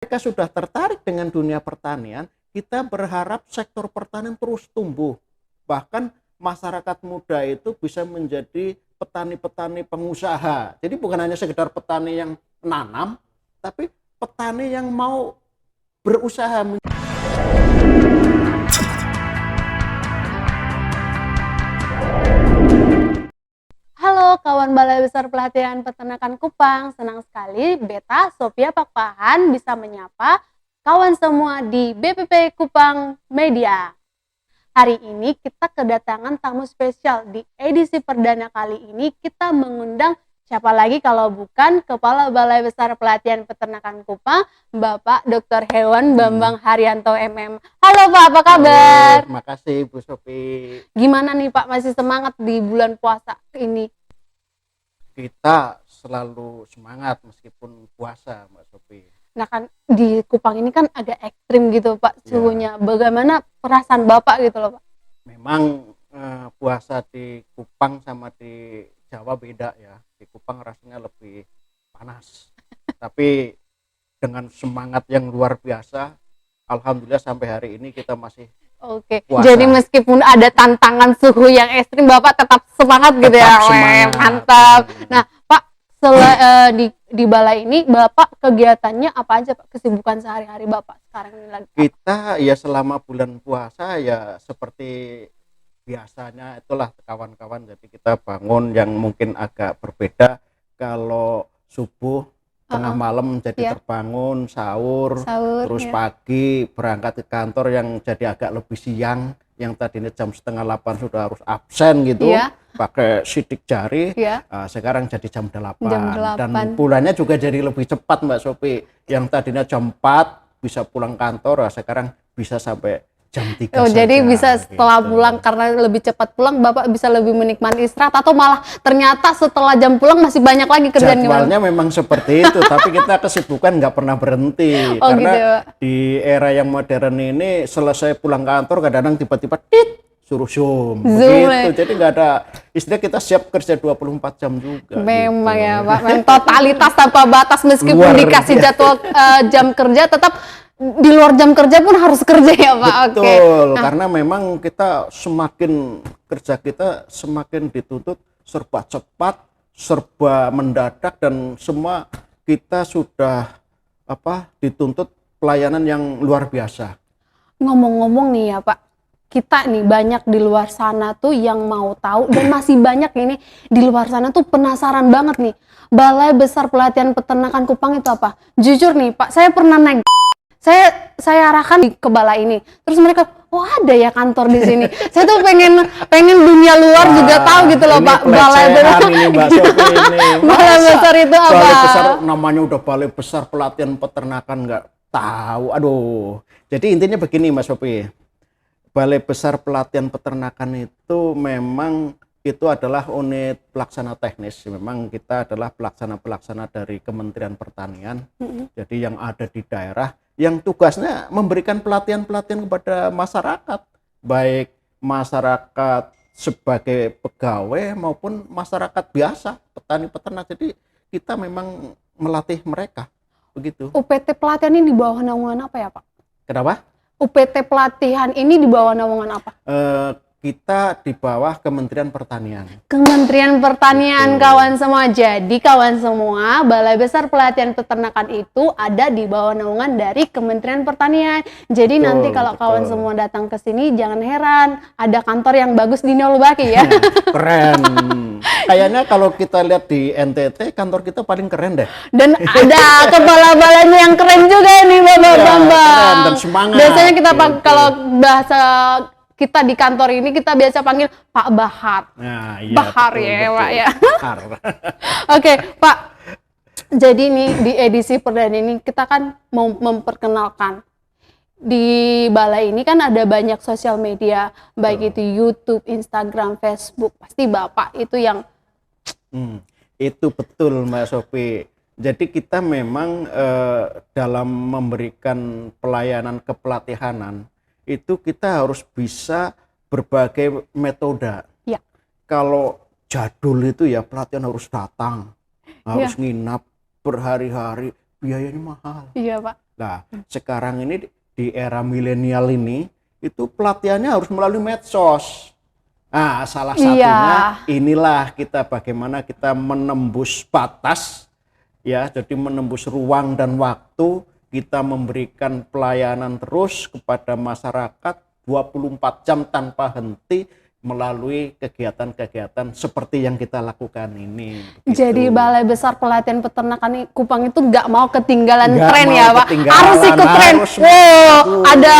mereka sudah tertarik dengan dunia pertanian, kita berharap sektor pertanian terus tumbuh. Bahkan masyarakat muda itu bisa menjadi petani-petani pengusaha. Jadi bukan hanya sekedar petani yang nanam, tapi petani yang mau berusaha. Halo kawan Balai Besar Pelatihan Peternakan Kupang, senang sekali Beta Sophia Pakpahan bisa menyapa kawan semua di BPP Kupang Media. Hari ini kita kedatangan tamu spesial. Di edisi perdana kali ini kita mengundang siapa lagi kalau bukan Kepala Balai Besar Pelatihan Peternakan Kupang, Bapak Dr. Hewan Bambang Haryanto MM. Halo Pak, apa kabar? Terima kasih Bu Sophie. Gimana nih Pak, masih semangat di bulan puasa ini? Kita selalu semangat meskipun puasa, Mbak Sophie. Nah kan di Kupang ini kan agak ekstrim gitu Pak suhunya. Bagaimana perasaan Bapak gitu loh Pak? Memang puasa di Kupang sama di Jawa beda ya. Di Kupang rasanya lebih panas. Tapi dengan semangat yang luar biasa, alhamdulillah sampai hari ini kita masih Oke. puasa. Jadi meskipun ada tantangan suhu yang ekstrim Bapak tetap semangat gitu Tetap ya. semangat. Mantap. Nah Pak di balai ini Bapak kegiatannya apa aja Pak? Kesibukan sehari-hari Bapak sekarang ini lagi? Kita ya selama bulan puasa ya seperti biasanya itulah kawan-kawan. Jadi kita bangun yang mungkin agak berbeda. Kalau subuh tengah malam jadi terbangun sahur terus pagi berangkat ke kantor yang jadi agak lebih siang, yang tadinya jam 7:30 sudah harus absen gitu pakai sidik jari, sekarang jadi jam 8. Dan pulangnya juga jadi lebih cepat Mbak Sophie, yang tadinya jam 4 bisa pulang kantor, sekarang bisa sampai jam 3 saja, jadi bisa setelah gitu. pulang, karena lebih cepat pulang Bapak bisa lebih menikmati istirahat, atau malah ternyata setelah jam pulang masih banyak lagi kerjaan? Jadwalnya memang seperti itu, tapi kita kesibukan nggak pernah berhenti. Karena gitu, di era yang modern ini selesai pulang kantor kadang-kadang tiba-tiba suruh Zoom begitu. Jadi nggak ada istilah kita siap kerja 24 jam juga. Memang gitu. ya Pak, totalitas tanpa batas, meskipun dikasih jadwal jam kerja tetap di luar jam kerja pun harus kerja ya Pak. Betul, karena memang kita semakin kerja kita semakin dituntut serba cepat, serba mendadak, dan semua kita sudah dituntut pelayanan yang luar biasa. Ngomong-ngomong nih ya Pak, kita nih banyak di luar sana tuh yang mau tahu, dan masih banyak ini di luar sana tuh penasaran banget nih, Balai Besar Pelatihan Peternakan Kupang itu apa? Jujur nih Pak, saya pernah naik, saya arahkan ke balai ini, terus mereka, oh ada ya kantor di sini. Saya tuh pengen dunia luar juga tahu gitu loh Pak. Balai Besar ini Mbak Sophie ini. Balai Besar itu apa? Balai Besar namanya udah Balai Besar Pelatihan Peternakan nggak tahu. Aduh. Jadi intinya begini Mbak Sophie. Balai Besar Pelatihan Peternakan itu memang itu adalah unit pelaksana teknis. Memang kita adalah pelaksana dari Kementerian Pertanian. Jadi yang ada di daerah, yang tugasnya memberikan pelatihan-pelatihan kepada masyarakat, baik masyarakat sebagai pegawai maupun masyarakat biasa, petani peternak. Jadi kita memang melatih mereka begitu. UPT pelatihan ini di bawah naungan apa ya Pak? Kenapa? UPT pelatihan ini di bawah naungan apa? Kita di bawah Kementerian Pertanian. Kementerian Pertanian, kawan semua. Jadi kawan semua, Balai Besar Pelatihan Peternakan itu ada di bawah naungan dari Kementerian Pertanian. Jadi nanti kalau kawan semua datang ke sini jangan heran, ada kantor yang bagus di Nolbaki ya. Keren. Kayaknya kalau kita lihat di NTT, kantor kita paling keren deh. Dan ada kepala balainya yang keren juga nih Bapak Bambang. Keren dan semangat. Biasanya kita kalau bahasa kita di kantor ini kita biasa panggil Pak Bahar. Nah, iya, Bahar betul, ya betul. Pak ya. Bahar. Oke Pak, jadi nih di edisi perdana ini kita kan mau memperkenalkan, di balai ini kan ada banyak sosial media, baik itu YouTube, Instagram, Facebook. Pasti Bapak itu yang Itu betul Mbak Sophie. Jadi kita memang dalam memberikan pelayanan kepelatihanan itu kita harus bisa berbagai metode. Ya. Kalau jadul itu ya pelatihan harus datang, harus nginap berhari-hari, biayanya mahal. Iya Pak. Nah, sekarang ini di era milenial ini itu pelatihannya harus melalui medsos. Nah, salah satunya inilah kita bagaimana kita menembus batas ya, jadi menembus ruang dan waktu, kita memberikan pelayanan terus kepada masyarakat 24 jam tanpa henti melalui kegiatan-kegiatan seperti yang kita lakukan ini. Begitu. Jadi Balai Besar Pelatihan Peternakan Kupang itu nggak mau ketinggalan Nggak tren mau ya Pak? ketinggalan, Harus ikut tren. harus Ada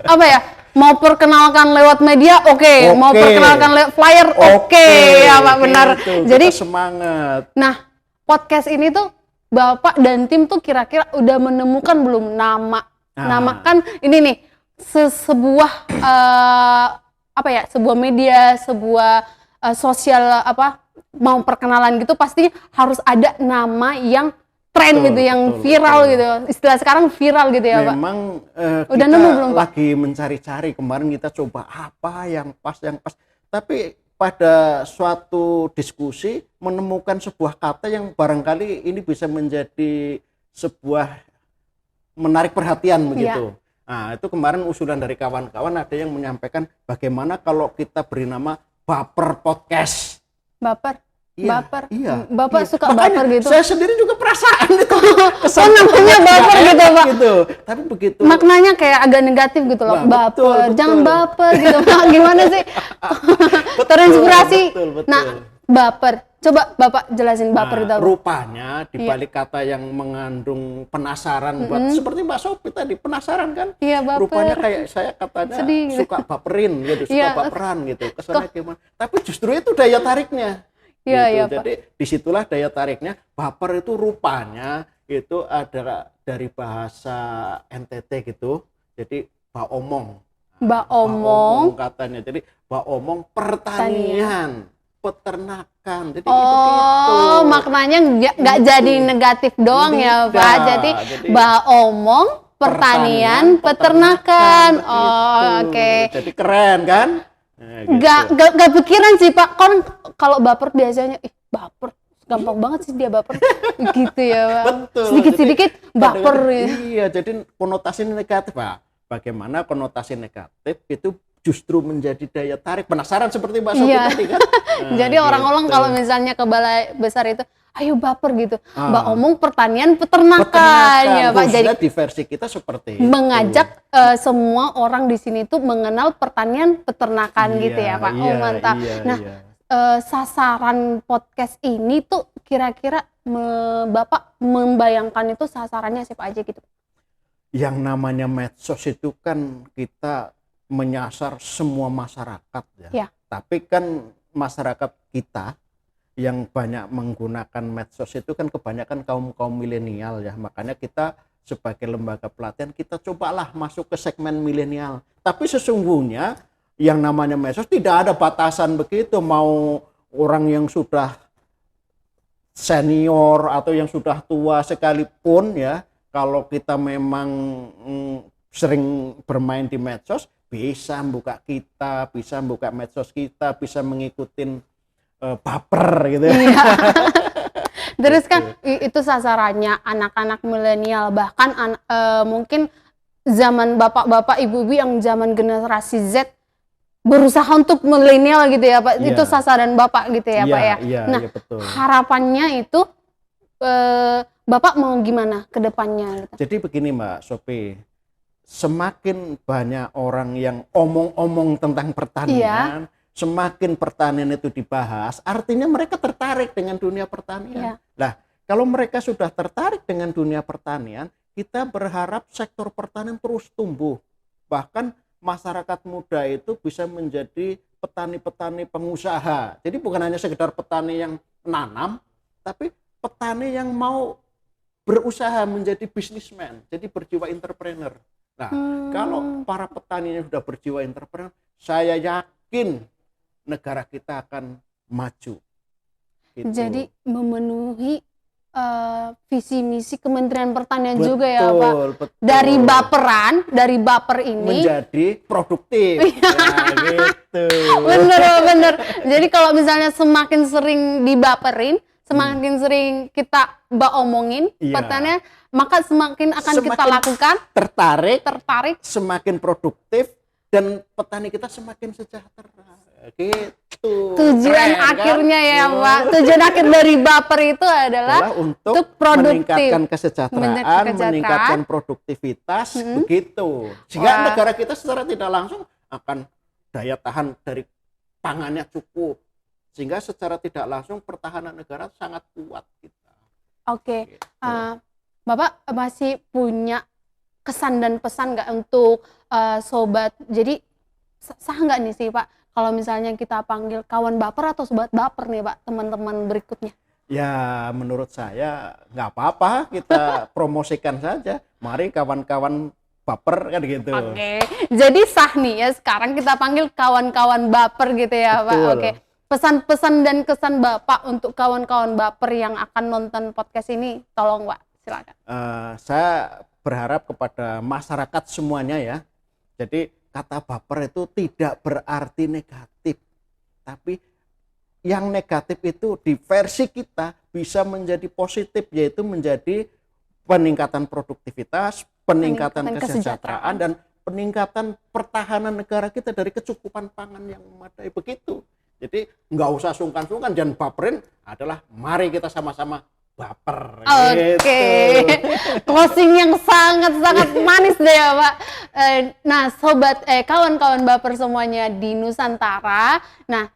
apa ya? Mau perkenalkan lewat media, oke. Mau perkenalkan lewat flyer, oke. Ya Pak, benar. Gitu, jadi kita semangat. Nah, podcast ini tuh Bapak dan tim tuh kira-kira udah menemukan belum nama? Nama kan ini nih sebuah apa ya, sebuah media, sebuah sosial apa, mau perkenalan gitu pasti harus ada nama yang tren gitu, yang viral gitu. Istilah sekarang viral gitu ya Pak. Memang udah kita nemu belum Pak? lagi mencari-cari, kemarin kita coba apa yang pas, tapi pada suatu diskusi menemukan sebuah kata yang barangkali ini bisa menjadi sebuah menarik perhatian begitu. Nah, itu kemarin usulan dari kawan-kawan ada yang menyampaikan bagaimana kalau kita beri nama Baper Podcast. Baper? Iya, Baper? iya. Bapak iya. suka Makanya baper gitu? Saya sendiri juga perasaan itu. Oh, namanya baper gitu Pak? Gitu. Tapi begitu. Maknanya kayak agak negatif gitu loh. Nah, baper, betul. Jangan baper gitu Pak. Gimana sih? Terinspirasi. Betul. Nah, baper. Coba Bapak jelasin baper itu apa? Rupanya di balik kata yang mengandung penasaran buat seperti Mbak Sophie tadi, penasaran kan? Iya, baper. Rupanya kayak saya katanya Sedih, suka baperin gitu, suka baperan gitu. Kesannya gimana? Tapi justru itu daya tariknya. Iya, gitu. iya, Jadi disitulah daya tariknya. Baper itu rupanya itu ada dari bahasa NTT gitu. Jadi baomong. Baomong Katanya. Jadi baomong pertanian. Peternakan, jadi oh, maknanya nggak jadi negatif doang ya Pak. Jadi baomong pertanian peternakan. Oh, oke. Jadi keren kan? Nah, gitu. Nggak pikiran sih Pak. Kan kalau baper biasanya, baper gampang banget sih dia baper gitu ya Pak. Betul. Sedikit-sedikit baper. Iya, jadi konotasi negatif Pak. Bagaimana konotasi negatif itu justru menjadi daya tarik, penasaran seperti Mbak Sophie tadi kan. Nah, jadi orang-orang kalau misalnya ke Balai Besar itu ayo baper gitu. Mbak omong pertanian peternakan ya Pak. Jadi di versi kita seperti mengajak semua orang di sini tuh mengenal pertanian peternakan gitu ya Pak. Mantap. Sasaran podcast ini tuh kira-kira Bapak membayangkan itu sasarannya siapa aja gitu? Yang namanya medsos itu kan kita menyasar semua masyarakat ya. Tapi kan masyarakat kita yang banyak menggunakan medsos itu kan kebanyakan kaum milenial ya. Makanya kita sebagai lembaga pelatihan kita cobalah masuk ke segmen milenial. Tapi sesungguhnya yang namanya medsos tidak ada batasan begitu, mau orang yang sudah senior atau yang sudah tua sekalipun ya, kalau kita memang sering bermain di medsos bisa buka kita, bisa buka medsos kita, bisa mengikutin baper gitu ya. Iya. Terus kan itu sasarannya anak-anak milenial, bahkan mungkin zaman bapak-bapak, ibu-ibu yang zaman generasi Z berusaha untuk milenial gitu ya Pak. Itu sasaran Bapak gitu ya Pak ya. Nah, betul. Harapannya itu Bapak mau gimana ke depannya gitu? Jadi begini Mbak Sophie, semakin banyak orang yang omong-omong tentang pertanian, semakin pertanian itu dibahas, artinya mereka tertarik dengan dunia pertanian. Nah, kalau mereka sudah tertarik dengan dunia pertanian, kita berharap sektor pertanian terus tumbuh. Bahkan masyarakat muda itu bisa menjadi petani-petani pengusaha. Jadi bukan hanya sekedar petani yang menanam, tapi petani yang mau berusaha menjadi bisnismen, jadi berjiwa entrepreneur. Nah, kalau para petani yang sudah berjiwa entrepreneur, saya yakin negara kita akan maju. Gitu. Jadi memenuhi visi misi Kementerian Pertanian juga ya Pak. Betul. Dari baper ini menjadi produktif. Nah, gitu. Bener. Jadi kalau misalnya semakin sering dibaperin, semakin sering kita omongin Iya. petani, maka semakin akan kita Semakin lakukan, tertarik. semakin produktif, dan petani kita semakin sejahtera. Gitu. Tujuan Keren, kan? akhirnya ya Pak, tujuan akhir dari baper itu adalah untuk produktif, meningkatkan kesejahteraan, kesejahteraan. meningkatkan produktivitas, begitu. Sehingga Wah. negara kita secara tidak langsung akan daya tahan dari pangannya cukup. Sehingga secara tidak langsung pertahanan negara sangat kuat kita. Oke, Gitu. Bapak masih punya kesan dan pesan nggak untuk sobat? Jadi sah nggak nih sih Pak, kalau misalnya kita panggil kawan baper atau sobat baper nih Pak, teman-teman berikutnya? Ya menurut saya nggak apa-apa, kita promosikan saja. Mari kawan-kawan baper kan gitu. Oke, jadi sah nih ya sekarang kita panggil kawan-kawan baper gitu ya Pak. Betul. Oke, pesan-pesan dan kesan Bapak untuk kawan-kawan baper yang akan nonton podcast ini, tolong Pak, silakan. Saya berharap kepada masyarakat semuanya ya. Jadi kata baper itu tidak berarti negatif, tapi yang negatif itu di versi kita bisa menjadi positif, yaitu menjadi peningkatan produktivitas, peningkatan kesejahteraan, dan peningkatan pertahanan negara kita dari kecukupan pangan yang memadai, begitu. Jadi nggak usah sungkan-sungkan, dan baperin adalah mari kita sama-sama baper. Oke, closing yang sangat-sangat manis deh ya Pak. Nah sobat, kawan-kawan baper semuanya di Nusantara. Nah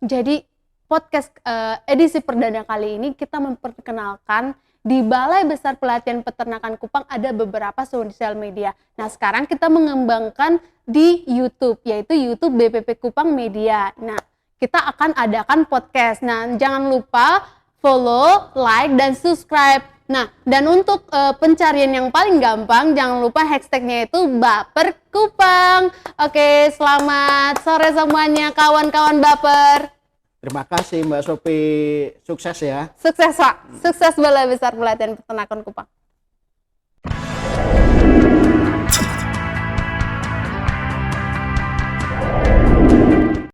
jadi podcast edisi perdana kali ini kita memperkenalkan di Balai Besar Pelatihan Peternakan Kupang ada beberapa sosial media. Nah sekarang kita mengembangkan di YouTube, yaitu YouTube BPP Kupang Media. Nah kita akan adakan podcast. Nah jangan lupa follow, like, dan subscribe. Nah, dan untuk pencarian yang paling gampang, jangan lupa hashtagnya itu Baper Kupang. Oke, selamat sore semuanya kawan-kawan Baper. Terima kasih Mbak Sophie, sukses ya. Sukses Pak, sukses Balai Besar Pelatihan Peternakan Kupang.